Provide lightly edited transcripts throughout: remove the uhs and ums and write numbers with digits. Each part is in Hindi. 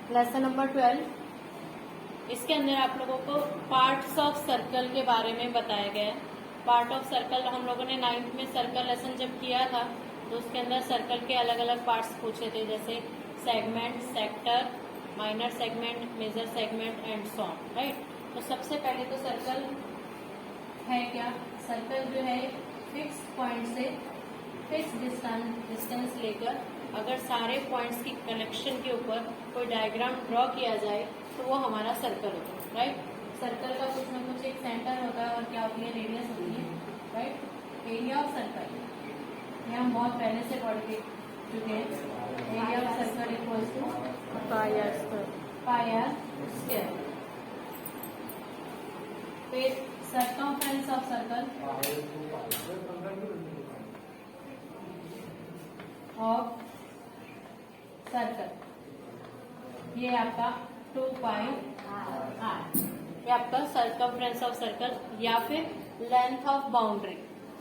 Lesson number 12। इसके अंदर आप लोगों को पार्ट्स ऑफ सर्कल के बारे में बताया गया है। पार्ट ऑफ सर्कल हम लोगों ने 9th में सर्कल लेसन जब किया था तो उसके अंदर सर्कल के अलग अलग पार्ट्स पूछे थे, जैसे segment, sector, minor segment, major segment and so on, right. तो सबसे पहले तो सर्कल है क्या? सर्कल जो है फिक्स पॉइंट से फिक्स डिस्टेंस लेकर अगर सारे पॉइंट्स की कनेक्शन के ऊपर कोई डायग्राम ड्रॉ किया जाए तो वो हमारा सर्कल होता है, राइट। सर्कल का कुछ ना कुछ एक सेंटर होता है और क्या होती है, रेडियस होती है, राइट। एरिया ऑफ सर्कल ये हम बहुत पहले से पढ़ के चुके हैं। Area of circle equals to pi are square. फिर circumference of circle of circle, ये आपका 2 पाई आर, ये आपका सर्कमफ्रेंस ऑफ सर्कल। या फिर लेंथ ऑफ बाउंड्री,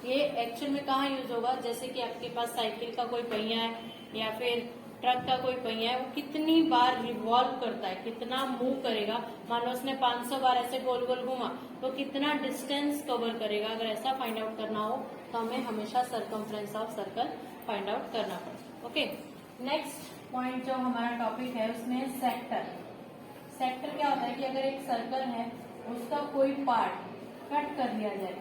ये एक्चुअल में कहाँ यूज होगा, जैसे कि आपके पास साइकिल का कोई पहिया है या फिर ट्रक का कोई पहिया है, वो कितनी बार रिवॉल्व करता है, कितना मूव करेगा। मान लो उसने 500 बार ऐसे गोल गोल घूमा तो कितना डिस्टेंस कवर करेगा। अगर ऐसा फाइंड आउट करना हो तो हमें हमेशा circumference of circle find out करना पड़ेगा। ओके, नेक्स्ट पॉइंट जो हमारा टॉपिक है उसमें सेक्टर। सेक्टर क्या होता है कि अगर एक सर्कल है उसका कोई पार्ट कट कर दिया जाए,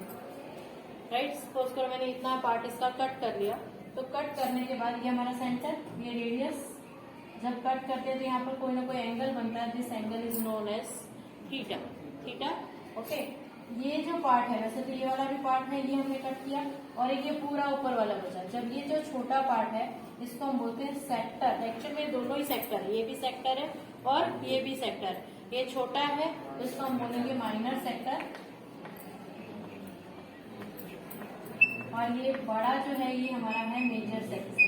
राइट। सपोज करो मैंने इतना पार्ट इसका कट कर लिया, तो कट करने के बाद ये हमारा सेंटर, ये रेडियस, जब कट करते हैं तो यहाँ पर कोई ना कोई एंगल बनता है। This angle is known as theta. Theta, okay. ये जो पार्ट है, वैसे तो ये वाला भी पार्ट है, ये हमने कट किया, और एक ये पूरा ऊपर वाला बचा। जब ये जो छोटा पार्ट है इसको हम बोलते हैं सेक्टर। एक्चुअली में दोनों ही सेक्टर है, ये भी सेक्टर है और ये भी सेक्टर है। ये छोटा है तो इसको हम बोलेंगे माइनर सेक्टर, और ये बड़ा जो है ये हमारा है major sector,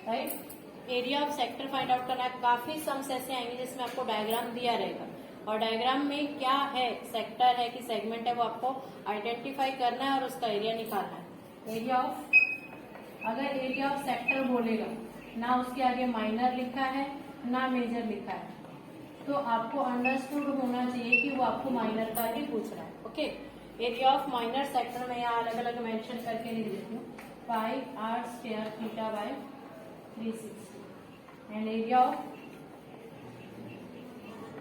right. Area of sector find out करना है। काफी सम्स ऐसे आएंगे जिसमें आपको डायग्राम दिया रहेगा और डायग्राम में क्या है, सेक्टर है कि सेगमेंट है, वो आपको आइडेंटिफाई करना है और उसका एरिया निकालना है। एरिया ऑफ, अगर एरिया ऑफ सेक्टर बोलेगा ना उसके आगे माइनर लिखा है ना मेजर लिखा है, तो आपको अंडरस्टूड होना चाहिए कि वो आपको माइनर का ही पूछ रहा है। Okay, area of minor sector में यहाँ अलग अलग मेंशन करके लिख देती हूँ, pi are square theta by 360। And area of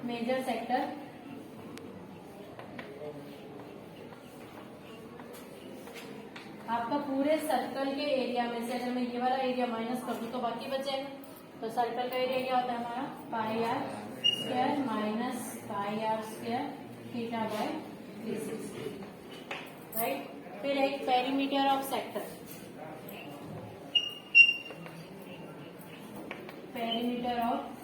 major sector आपका पूरे सर्कल के एरिया में से अगर मैं ये वाला एरिया माइनस कर दूं तो बाकी बचेगा। तो सर्कल का एरिया क्या होता है हमारा, pi are square minus pi are square theta by 360, right. फिर एक perimeter of sector, perimeter of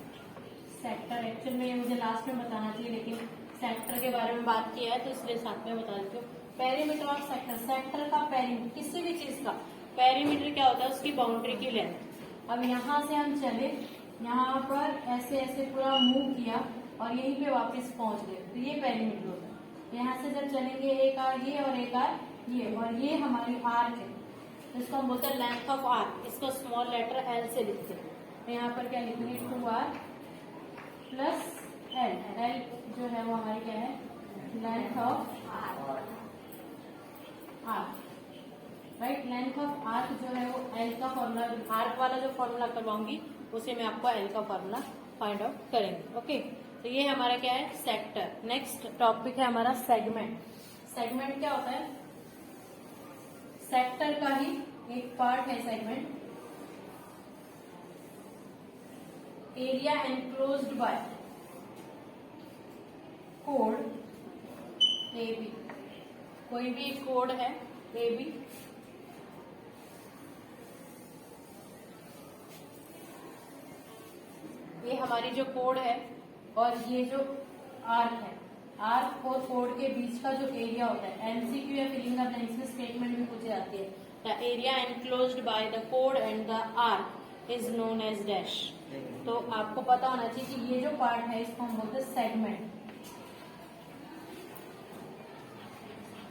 sector. Actual में ये मुझे लास्ट में बताना चाहिए लेकिन सेक्टर के बारे में बात किया है तो इसलिए साथ में बता देती हूँ। पेरीमीटर ऑफ सेक्टर, सेक्टर का पेरीमीटर, किसी भी चीज का पेरीमीटर क्या होता है, उसकी बाउंड्री की लेंथ। अब यहाँ से हम चले, यहाँ पर ऐसे ऐसे पूरा मूव किया और यहीं पे वापस पहुंच गए, तो ये पेरीमीटर होता है। यहाँ से जब चलेंगे एक आर ये और एक आर ये, और ये हमारी आर्क है, तो इसको हम बोलते हैं लेंथ ऑफ आर्क। इसको स्मॉल लेटर एल से लिखते हैं। तो यहाँ पर क्या लिखेंगे, 2r प्लस एल। एल जो है वो हमारी क्या है, length of arc, right. Length of arc जो है वो एल का फॉर्मूला, आर्क वाला जो फॉर्मूला करवाऊंगी उसे मैं आपको एल का फॉर्मूला फाइंड आउट करेंगे। ओके, तो ये हमारा क्या है, सेक्टर। नेक्स्ट टॉपिक है हमारा सेगमेंट। सेगमेंट क्या होता है, सेक्टर का ही एक पार्ट है सेगमेंट। एरिया एनक्लोज्ड बाय कोड ए बी, कोई भी कोड है ए बी, ये हमारी जो कोड है और ये जो आर्क है, आर्क और कोड के बीच का जो एरिया होता है, एमसीक्यू या फिलिंग द ब्लैंक्स में स्टेटमेंट भी पूछी जाती है। The area enclosed by the कोड and the arc is known as dash. तो आपको पता होना चाहिए कि ये जो पार्ट है इसको हम बोलते हैं सेगमेंट,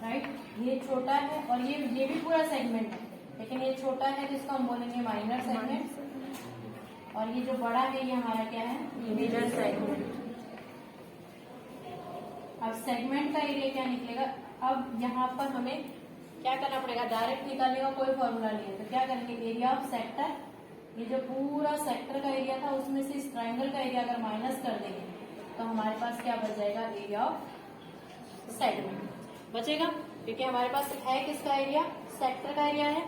राइट। ये छोटा है और ये भी पूरा सेगमेंट है, लेकिन ये छोटा है जिसको हम बोलेंगे माइनर सेगमेंट, और ये जो बड़ा है ये हमारा क्या है, मेजर सेगमेंट। अब सेगमेंट का एरिया क्या निकलेगा, अब यहाँ पर हमें क्या करना पड़ेगा, डायरेक्ट निकालने का कोई फॉर्मूला नहीं है, तो क्या करेंगे, एरिया ऑफ सेक्टर, ये जो पूरा सेक्टर का एरिया था उसमें से इस ट्राइंगल का एरिया अगर माइनस कर देंगे तो हमारे पास क्या बच जाएगा, एरिया ऑफ सेगमेंट बचेगा, क्योंकि हमारे पास है किसका एरिया, सेक्टर का एरिया है,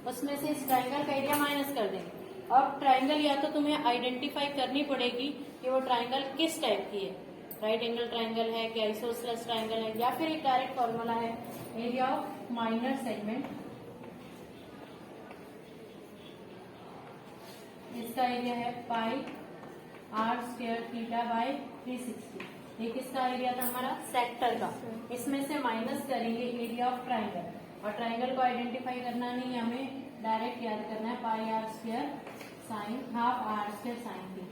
उसमें से इस ट्राइंगल का एरिया माइनस कर देंगे। अब ट्राइंगल या तो तुम्हें आइडेंटिफाई करनी पड़ेगी कि वो ट्राइंगल किस टाइप की है, राइट एंगल ट्राइंगल है कि आइसोसेलेस ट्राइंगल है, या फिर एक डायरेक्ट फॉर्मूला है एरिया ऑफ माइनर सेगमेंट, इसका एरिया है pi are square theta by 360। ये किसका एरिया था, हमारा सेक्टर का, इसमें से माइनस करेंगे एरिया ऑफ ट्राइंगल, और ट्राइंगल को आइडेंटिफाई करना नहीं है हमें, डायरेक्ट याद करना है pi are square sine half r square sine theta.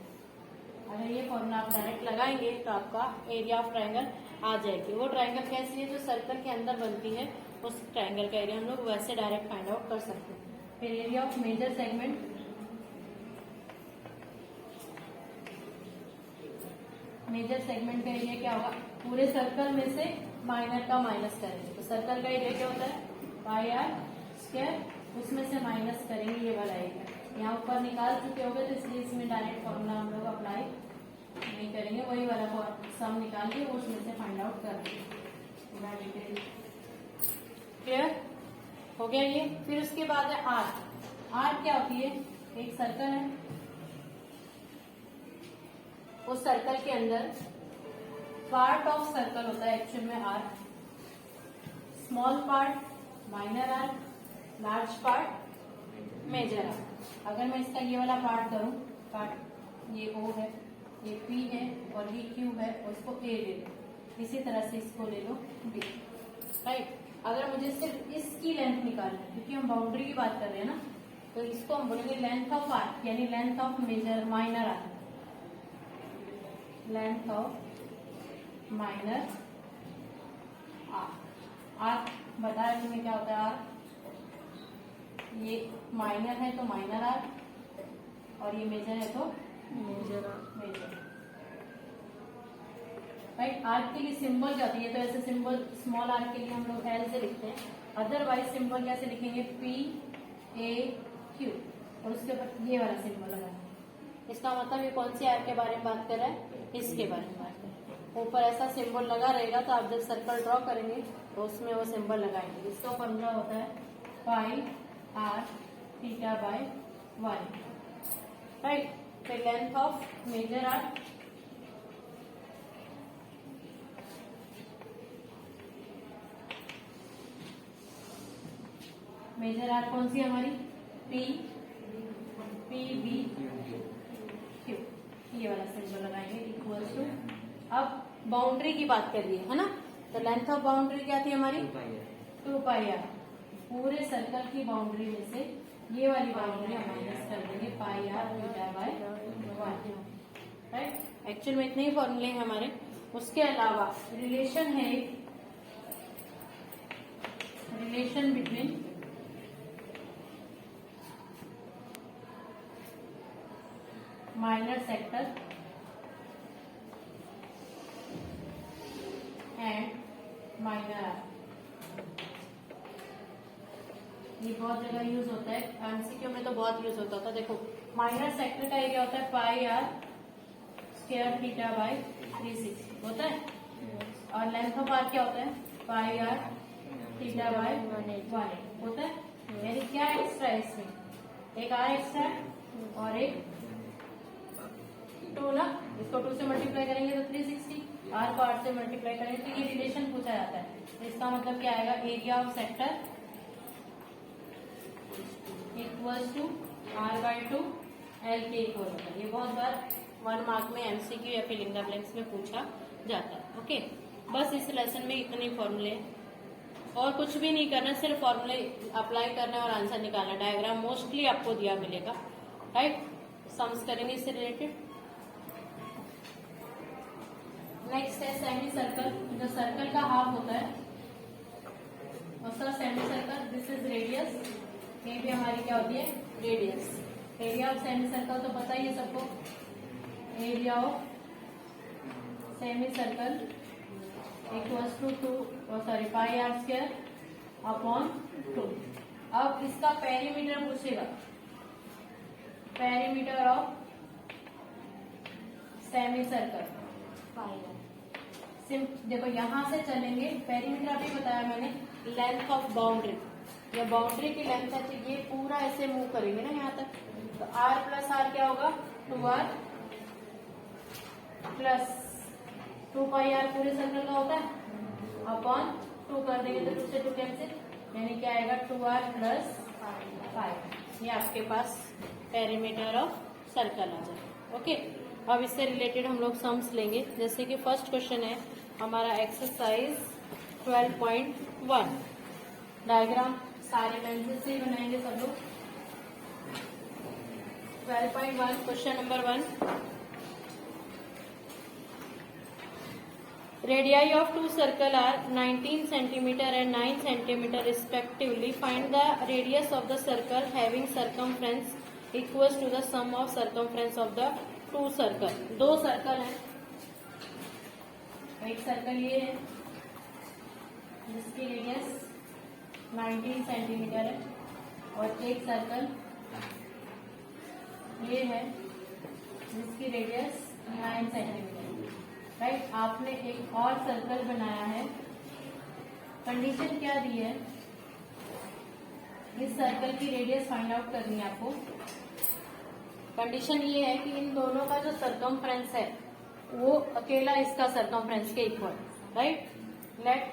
अगर ये फॉर्मूला आप डायरेक्ट लगाएंगे तो आपका एरिया ऑफ ट्राइंगल आ जाएगी। वो ट्राइंगल कैसी है, जो सर्कल के अंदर बनती है, उस ट्राइंगल का एरिया हम लोग वैसे डायरेक्ट फाइंड आउट कर सकते हैं। फिर area of major segment, major segment का एरिया क्या होगा, पूरे सर्कल में से माइनर का माइनस करेंगे, तो सर्कल का एरिया क्या होता है, पाई आर स्क्वायर, उसमें से माइनस करेंगे ये वाला एरिया। यहाँ ऊपर निकाल चुके होंगे तो इसलिए इसमें डायरेक्ट फॉर्मूला हम लोग अप्लाई नहीं करेंगे, वही वाला सम निकाल के वो उसमें से फाइंड आउट कर देंगे। क्लियर हो गया ये। फिर उसके बाद है आर्क। आर्क क्या होती है, एक सर्कल है, उस सर्कल के अंदर पार्ट ऑफ सर्कल होता है एक्चुअल में arc, small part minor arc, large part major arc. अगर मैं इसका ये वाला पार्ट करूं, पार्ट ये O है, ये P है और ये Q है, और इसको A ले लो, इसी तरह से इसको ले लो B, राइट। अगर मुझे सिर्फ इसकी लेंथ निकालनी है, क्योंकि हम बाउंड्री की बात कर रहे हैं ना, तो इसको हम बोलेंगे लेंथ ऑफ आर्क, यानी length of major minor arc, length of minor arc. Arc बताया तुम्हें क्या होता है, आर्क ये माइनर है तो माइनर आर्क, और ये मेजर है तो मेजर आर्क, राइट। आर्क के लिए सिंबल क्या होती है, तो ऐसे सिंबल स्मॉल आर्क के लिए हम लोग L से लिखते हैं, अदरवाइज सिंबल कैसे लिखेंगे, P A Q, और उसके ऊपर ये वाला सिंबल लगाएंगे। इसका मतलब ये कौन सी आर्क के बारे में बात कर रहा है, इसके बारे में बात कर रहे हैं। ऊपर ऐसा सिंबल लगा रहेगा तो आप जब सर्कल ड्रॉ करेंगे तो उसमें वो सिंबल लगाएंगे। इसका फॉर्मूला होता है pi are theta by 1, right. फिर length of major arc, major arc कौन सी हमारी, P B Q, ये वाला सिंबल लगाएंगे, इक्वल टू। अब बाउंड्री की बात कर रही है ना, तो लेंथ ऑफ बाउंड्री क्या थी हमारी, 2 पाई आर, पूरे सर्कल की बाउंड्री में से ये वाली बाउंड्री हम माइनस कर देंगे, pi are theta by 1, right. Actual में इतने ही फॉर्मूले हैं हमारे। उसके अलावा रिलेशन है, relation between minor sector and minor arc. ये बहुत जगह यूज होता है, एमसीक्यू में तो बहुत यूज होता था। देखो माइनर सेक्टर का एरिया होता है pi are square theta by 360 होता है, और लेंथ ऑफ आर्क क्या होता है, पाई आर थीटा बाय 1 होता है। यानी क्या एक्स्ट्रा है इसमें, एक आर एक्स्ट्रा है और एक 2 ना, इसको 2 से मल्टीप्लाई करेंगे तो 360, आर को 8 से मल्टीप्लाई करेंगे तो ये रिलेशन पूछा जाता है। तो इसका मतलब क्या आएगा, area of sector equals to R by 2 L के इक्वल होता है। ये बहुत बार 1 मार्क में एमसीक्यू या फिर लिंगा ब्लैंक्स में पूछा जाता है। ओके, बस इस लेसन में इतने फॉर्मूले और कुछ भी नहीं करना, सिर्फ फॉर्मूले अप्लाई करना और आंसर निकालना। डायग्राम मोस्टली आपको दिया मिलेगा, राइट। सम्स करेंगे इससे रिलेटेड। नेक्स्ट है सेमी सर्कल। जो सर्कल का हाफ होता है उसका semi circle, this is radius, ये भी हमारी क्या होती है, radius. Area of semi circle तो पता ही है सबको, area of semi circle equals to 2 pi are square upon 2। अब इसका पेरीमीटर पूछेगा, पेरीमीटर ऑफ सेमी सर्कल। देखो यहां से चलेंगे, पेरीमीटर अभी बताया मैंने, लेंथ ऑफ बाउंड्री, या बाउंड्री की लेंथ है, तो ये पूरा ऐसे मूव करेंगे ना यहाँ तक, तो r प्लस आर क्या होगा, 2r प्लस 2 पाई आर पूरे सर्कल का होता है, अपॉन 2 कर देंगे तो 2 से 2 कैंसिल, यानी क्या आएगा 2r प्लस 5। ये आपके पास पेरीमीटर ऑफ सर्कल आ जाए। ओके, अब इससे रिलेटेड हम लोग सम्स लेंगे। जैसे कि फर्स्ट क्वेश्चन है हमारा एक्सरसाइज 12.1, डायग्राम सारे पेंसिल से ही बनाएंगे सब लोग। 12.1 question number 1, radii of 2 circle are 19 centimetre and 9 centimetre respectively. Find the radius of the circle having circumference equals to the sum of circumference of the 2 circle. 2 circle है, एक सर्कल ये है जिसकी रेडियस 19 सेंटीमीटर है, और एक सर्कल ये है जिसकी रेडियस 9 सेंटीमीटर। राइट, आपने एक और सर्कल बनाया है, कंडीशन क्या दी है, इस सर्कल की रेडियस फाइंड आउट करनी है आपको। कंडीशन ये है कि इन दोनों का जो सर्कमफ्रेंस है वो अकेला इसका सर्कमफ्रेंस के equal. Right, let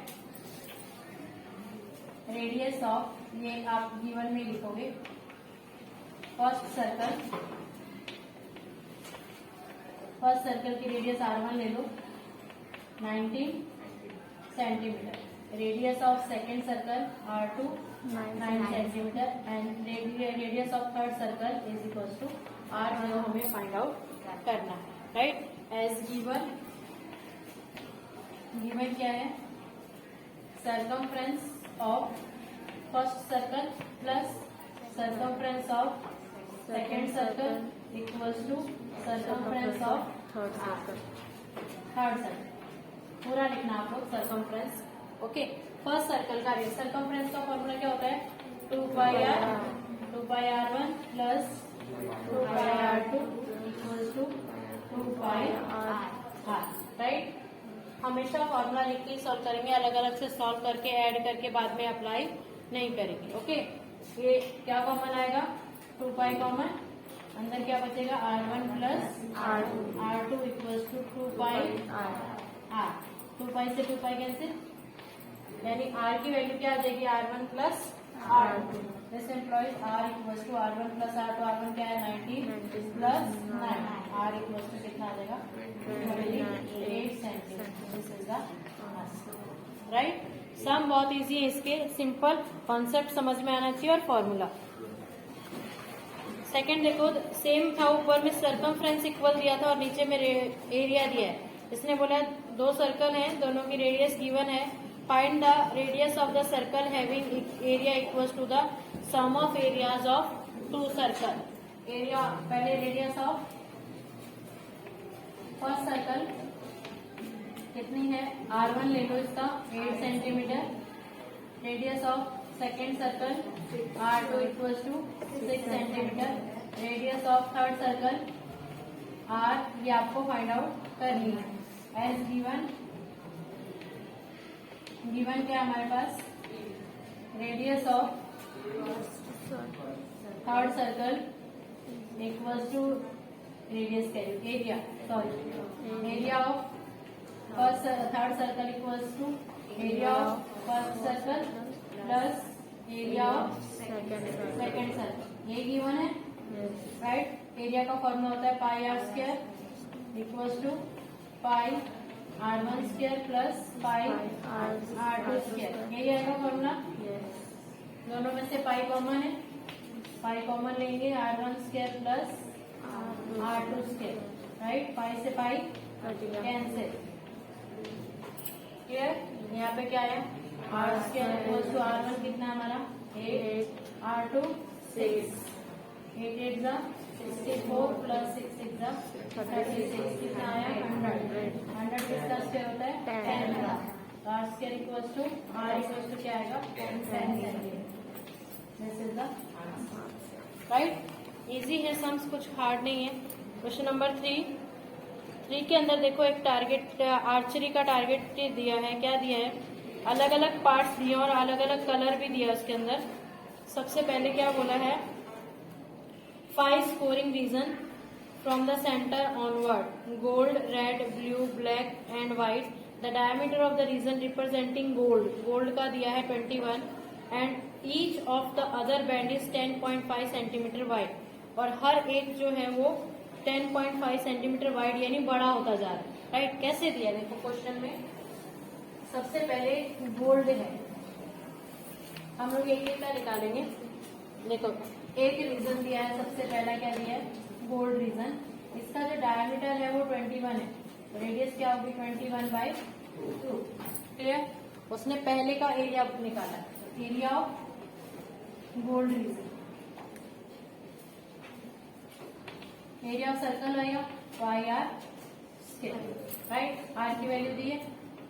radius of, ये आप गिवन में लिखोगे, फर्स्ट सर्कल की रेडियस r1 ले लो 19 centimetre, radius of second circle r2 9 centimetre, and radius of third circle is equal to r, जो हमें फाइंड आउट करना है। राइट, एज गिवन क्या है, circumference of first circle plus circumference of second circle equals to circumference of third circle. पूरा लिखना आप लोग सर्कमफ्रेंस। ओके, फर्स्ट सर्कल का सर्कमफ्रेंस का फॉर्मूला क्या होता है, 2 pi r1 plus 2 pi r2 equals to 2 pi r। Right, हमेशा फॉर्मूला लिख के सॉल्व करेंगे, अलग अलग से सॉल्व करके ऐड करके बाद में अप्लाई नहीं करेंगे। ओके, ये क्या कॉमन आएगा, 2 पाई कॉमन, अंदर क्या बचेगा r1 plus r2 equals to 2 pi r। 2 pi से 2 पाई कैंसिल, यानी r की वैल्यू क्या आ जाएगी, r1 plus r2। This implies r equals to r1 plus r2, r1 क्या है 90 प्लस 9, r इक्वल्स टू कितना आ जाएगा 8 सेंटीमीटर। राइट, सम बहुत इजी है, इसके सिंपल कॉन्सेप्ट समझ में आना चाहिए और फॉर्मूला। सेकंड देखो, सेम था, ऊपर में सर्कमफ्रेंस इक्वल दिया था और नीचे में एरिया दिया है। इसने बोला 2 सर्कल हैं, दोनों की रेडियस गिवन है, find the radius of the circle having area equals to the sum of areas of 2 circle. Area पहले रेडियस ऑफ फर्स्ट सर्कल कितनी है, r1 ले लो इसका 8 centimetre, radius of second circle r2 equals to 6 centimetre, radius of third circle r, ये आपको फाइंड आउट करनी है। एज गिवन क्या हमारे पास, radius of third circle equals to radius area, sorry area of first third circle equals to area of first circle plus area of second circle, ये गिवन है। राइट, एरिया का फॉर्मूला होता है pi are square equals to pi r1 square plus pi r2 square, यही आएगा फॉर्मूला। दोनों में से पाई कॉमन है, पाई कॉमन लेंगे, r1 square plus r2 square. Right, pi से पाई कैंसिल, क्लियर। यहाँ पे क्या है, r square equals to r1 कितना हमारा 8, r2 6, 8 8 जा 64 प्लस 6 6 जा 36 कितना आया 100 किसका स्क्वायर होता है 10 का। आर स्क्वायर इक्वल्स टू क्या आएगा 10 centimetre. This is the right. Easy है सम्स, कुछ हार्ड नहीं है। क्वेश्चन नंबर 3 के अंदर देखो एक टारगेट आर्चरी का टारगेट दिया है। क्या दिया है, अलग अलग पार्ट्स दिए और अलग अलग कलर भी दिया उसके अंदर। सबसे पहले क्या बोला है, 5 scoring region from the centre onward, gold, red, blue, black and white. The diameter of the region representing gold का दिया है 21 and each of the other band is 10.5 centimetre wide. और हर एक जो है वो 10.5 सेंटीमीटर वाइड यानी बड़ा होता जा रहा है। राइट, कैसे दिया देखो क्वेश्चन में। सबसे पहले गोल्ड है, हम लोग एक एक का निकालेंगे। देखो एक रीजन दिया है, सबसे पहला क्या दिया है गोल्ड रीजन। इसका जो डायमीटर है वो 21 है, रेडियस क्या होगी 21/2। क्लियर। उसने पहले का एरिया निकाला, area of gold reason, area of circle आएगा पाई आर स्क्वायर। राइट, आर की वैल्यू दी है,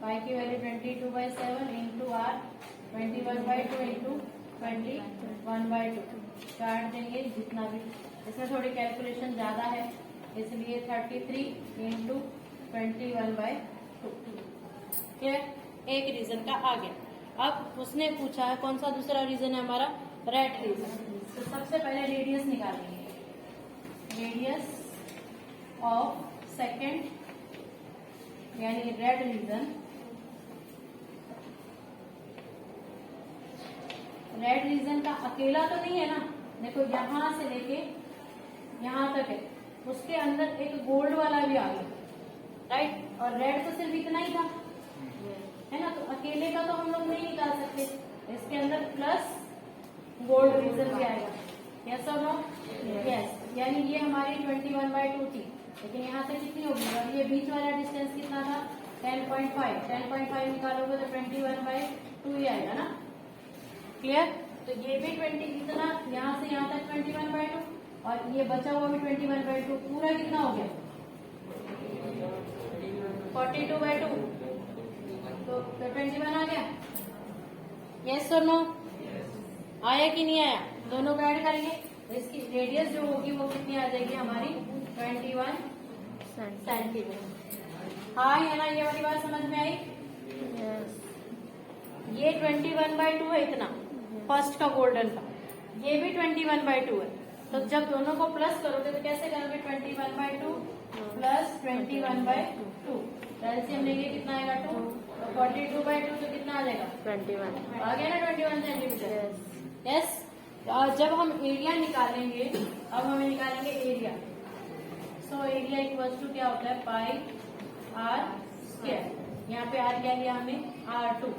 पाई की वैल्यू 22/7 इंटू आर 21/2 इंटू 21/2 काट देंगे जितना भी। इसमें थोड़ी कैलकुलेशन ज्यादा है इसलिए 33 इंटू 21/2। ठीक है, एक रीजन का आ गया। अब उसने पूछा है कौन सा दूसरा रीजन है हमारा, रेड रीजन। तो सबसे पहले रेडियस निकालेंगे, रेडियस ऑफ सेकेंड यानी रेड रीजन। रेड रीजन का अकेला तो नहीं है ना, देखो यहां से लेके यहां तक है, उसके अंदर एक गोल्ड वाला भी आ गया। राइट, और रेड तो सिर्फ इतना ही था है ना, तो अकेले का तो हम लोग नहीं निकाल सकते, इसके अंदर प्लस गोल्ड रीजन भी आएगा। यस और नो? यस, यानी ये हमारी 21/2 थी, लेकिन यहाँ से कितनी होगी, और ये बीच वाला डिस्टेंस कितना था 10.5 निकालोगे तो 21/2 ही आएगा ना। क्लियर। तो ये भी 20 कितना, यहाँ से यहाँ तक 21/2 और ये बचा हुआ भी 21/2, पूरा कितना हो गया 42/2। तो 21 आ गया। यस और नो? आया कि नहीं आया, दोनों को ऐड करेंगे तो इसकी रेडियस जो होगी वो कितनी आ जाएगी हमारी 21 सेंटीमीटर। हाँ है ना, ये वाली बात समझ में आई। ये 21/2 है इतना, फर्स्ट का गोल्डन का, ये भी 21/2 है। तो जब दोनों को प्लस करोगे तो कैसे करोगे 21/2 प्लस 21/2, एलसीएम लेंगे कितना आएगा 2, तो 42/2 तो कितना आ जाएगा 21 आ गया ना 21 सेंटीमीटर। यस। जब हम एरिया निकालेंगे, अब हमें निकालेंगे area. So area equals to क्या होता है पाई आर स्क्वायर। यहाँ पे आर क्या लिया हमने R2,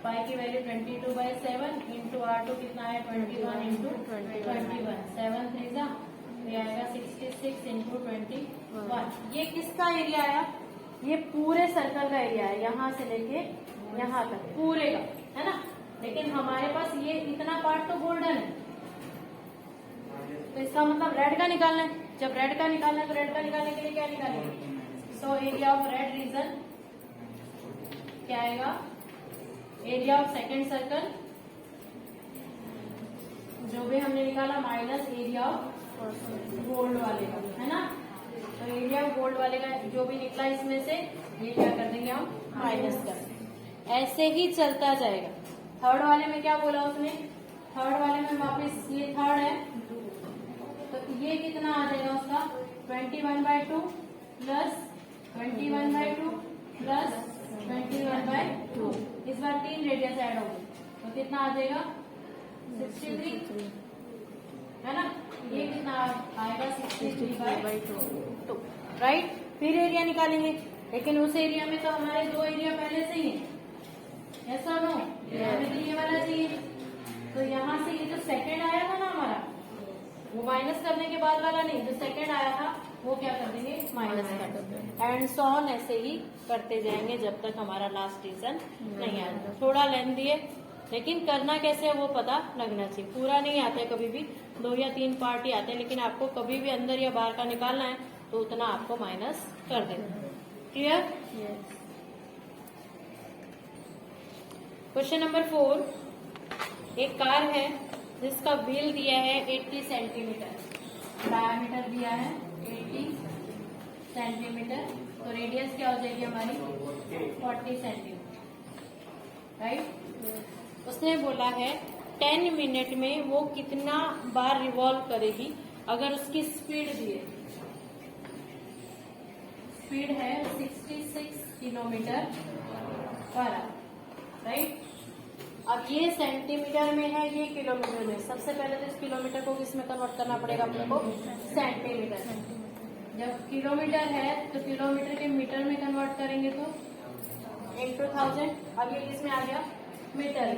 पाई की वैल्यू 22/7 इंटू R2 कितना है 21 इंटू 21, 7 3 जा ये आएगा 66 इंटू 21। ये किसका एरिया आया, ये पूरे सर्कल का एरिया है, यहाँ से लेके यहाँ तक पूरे का है ना। लेकिन हमारे पास ये इतना पार्ट तो गोल्डन है, तो इसका मतलब रेड का निकालना है। जब रेड का निकालना है तो रेड का निकालने के लिए क्या निकालेंगे, so area of red region क्या आएगा, एरिया ऑफ सेकेंड सर्कल जो भी हमने निकाला माइनस एरिया ऑफ गोल्ड वाले का, है ना। तो एरिया ऑफ गोल्ड वाले का जो भी निकला इसमें से ये क्या कर देंगे हम माइनस कर देंगे। ऐसे ही चलता जाएगा। थर्ड वाले में क्या बोला उसने, थर्ड वाले में वापस ये थर्ड है तो ये कितना आ जाएगा उसका 21/2 प्लस 21/2 प्लस 21/2। इस बार 3 रेडियस ऐड होगी तो कितना आ जाएगा 63 है ना। ये कितना आएगा 63/2। राइट, फिर एरिया निकालेंगे, लेकिन उस एरिया में तो हमारे 2 एरिया पहले से ही है। ऐसा नो, हमें तो ये वाला चाहिए। तो यहाँ से ये जो सेकंड आया था ना हमारा, वो माइनस करने के बाद वाला नहीं, जो सेकंड आया था वो क्या कर देंगे माइनस कर देंगे। एंड सो ऑन, ऐसे ही करते जाएंगे जब तक हमारा लास्ट रीजन नहीं आएगा। थोड़ा लेंथी है लेकिन करना कैसे है वो पता लगना चाहिए। पूरा नहीं आता है, कभी भी 2 या 3 पार्ट ही आते हैं, लेकिन आपको कभी भी अंदर या बाहर का निकालना है तो उतना आपको माइनस कर देना। क्लियर? क्वेश्चन नंबर 4, एक कार है जिसका व्हील दिया है 80 सेंटीमीटर, डायामीटर दिया है 80 सेंटीमीटर, तो रेडियस क्या हो जाएगी हमारी 40 सेंटीमीटर, राइट। उसने बोला है 10 मिनट में वो कितना बार रिवॉल्व करेगी अगर उसकी स्पीड दी है। स्पीड है 66 किलोमीटर पर आवर, राइट। अब ये सेंटीमीटर में है, ये किलोमीटर में। सबसे पहले तो इस किलोमीटर को किसमें कन्वर्ट करना पड़ेगा अपने को, सेंटीमीटर। जब किलोमीटर है तो किलोमीटर के मीटर में कन्वर्ट करेंगे तो इंटू 1000। अब ये किसमें आ गया, मीटर,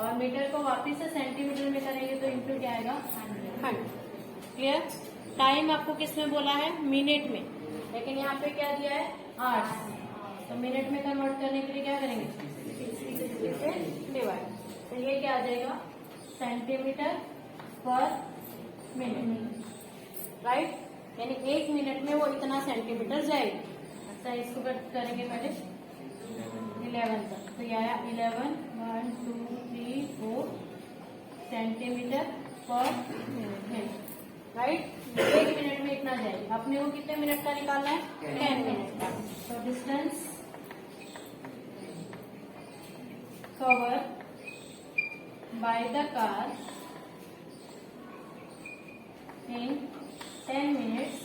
और मीटर को वापिस से सेंटीमीटर में करेंगे तो इंटू क्या आएगा, 100। क्लियर? टाइम आपको किसमें बोला है, मिनट में, लेकिन यहाँ पे क्या दिया है, आवर्स, तो मिनट में कन्वर्ट करने के लिए क्या करेंगे, डिवाइड, तो ये क्या आ जाएगा, सेंटीमीटर पर मिनट, राइट। यानी 1 मिनट में वो इतना सेंटीमीटर जाएगी। अच्छा, इसको कट करेंगे पहले 11 तक, तो ये आया 11, 1 2 3 4 सेंटीमीटर पर मिनट, राइट। 1 मिनट में इतना जाएगी। अपने को कितने मिनट का निकालना है, 10 मिनट का। तो distance covered by the car in 10 minutes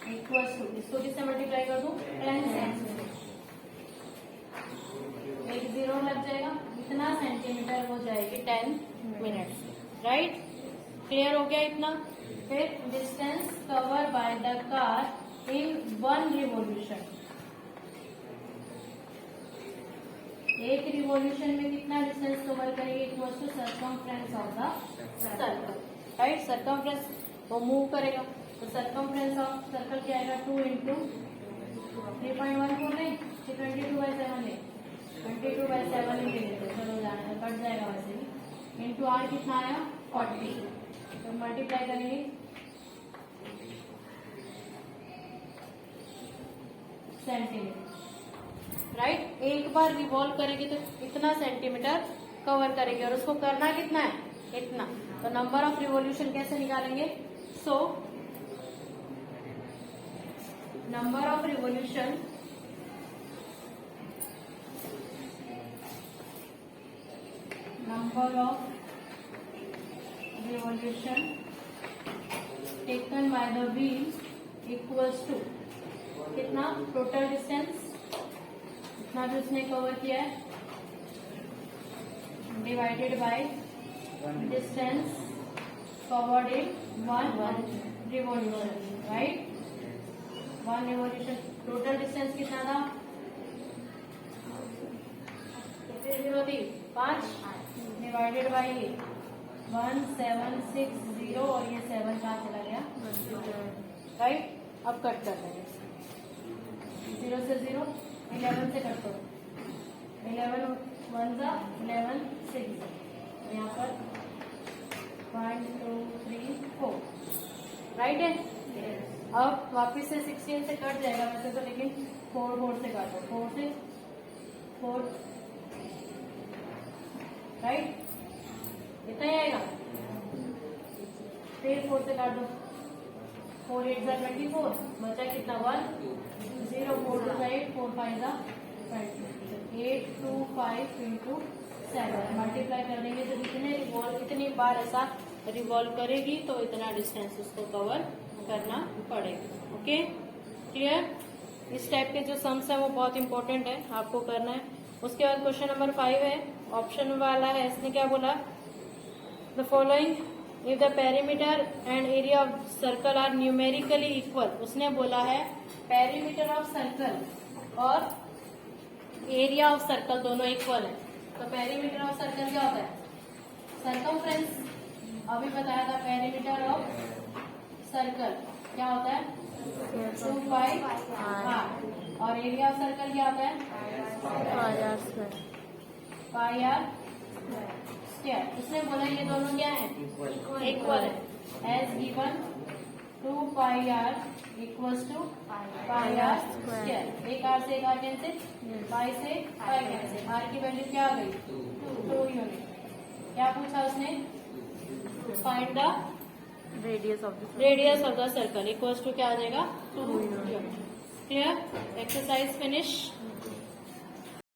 equals to, इसको किससे मल्टीप्लाई कर दूं, 10 सेंटीमीटर, 1 0 लग जाएगा, इतना सेंटीमीटर हो जाएगी 10 मिनट्स, राइट। क्लियर हो गया इतना। फिर distance cover by the car in 1 revolution, एक रिवोल्यूशन में कितना डिस्टेंस कवर करेगी, equals to circumference of the circle, right. Circumference वो मूव करेगा, तो सर्कमफ्रेंस ऑफ सर्कल क्या आएगा, 2 इंटू 3.14 नहीं, 22/7 ले, 22/7 ही ले लेते, चलो जाने कट जाएगा वैसे ही, इंटू आर कितना आया 40, तो मल्टीप्लाई करेंगे सेंटीमीटर, राइट। एक बार रिवॉल्व करेगी तो इतना सेंटीमीटर कवर करेगी, और उसको करना कितना है, इतना। तो नंबर ऑफ रिवॉल्यूशन कैसे निकालेंगे, so number of revolution taken by the wheel equals to कितना, टोटल डिस्टेंस इतना जो उसने कवर किया है, divided by distance covered in 1 revolution, right. 1 revolution, total distance कितना था, कितने 0 थी, 5, डिवाइडेड बाय 1760, और ये 7 कहाँ चला गया, राइट। अब कट कर देंगे 0 से 0, 11 से कट करो, 11 1 जा 11 6, यहाँ पर 1 2 3 4, राइट है। अब वापिस से 16 से कट जाएगा वैसे तो, लेकिन 4 से काटो, 4 से 4, राइट, इतना ही आएगा। फिर 4 से काट दो, 4 8 जा 24, बचा कितना 1 0, 4 2 8, 4 5 जा 8 2 5 इंटू 7, मल्टीप्लाई कर देंगे तो इतनी बार ऐसा रिवॉल्व करेगी तो इतना डिस्टेंस उसको कवर करना पड़ेगा। Okay, clear. इस टाइप के जो सम्स है वो बहुत इंपॉर्टेंट है, आपको करना है। उसके बाद क्वेश्चन नंबर 5 है, ऑप्शन वाला है। इसने क्या बोला, the following if the perimeter and area of circle are numerically equal. उसने बोला है पेरीमीटर ऑफ सर्कल और एरिया ऑफ सर्कल दोनों इक्वल है। तो पेरीमीटर ऑफ सर्कल क्या होता है, सर्कमफ्रेंस। अभी बताया था पेरीमीटर ऑफ सर्कल क्या होता है 2 पाई आर, और एरिया ऑफ सर्कल क्या होता है पाई आर स्क्वायर। उसने बोला ये दोनों क्या है, इक्वल है। As given 2 pi r equals to pi are square. एक आर से एक आर कैंसिल, पाई से पाई कैंसिल। आर की वैल्यू क्या आ गई, 2 यूनिट। क्या पूछा उसने, find the radius of the circle equals to क्या आ जाएगा, 2 यूनिट। Clear, exercise finish.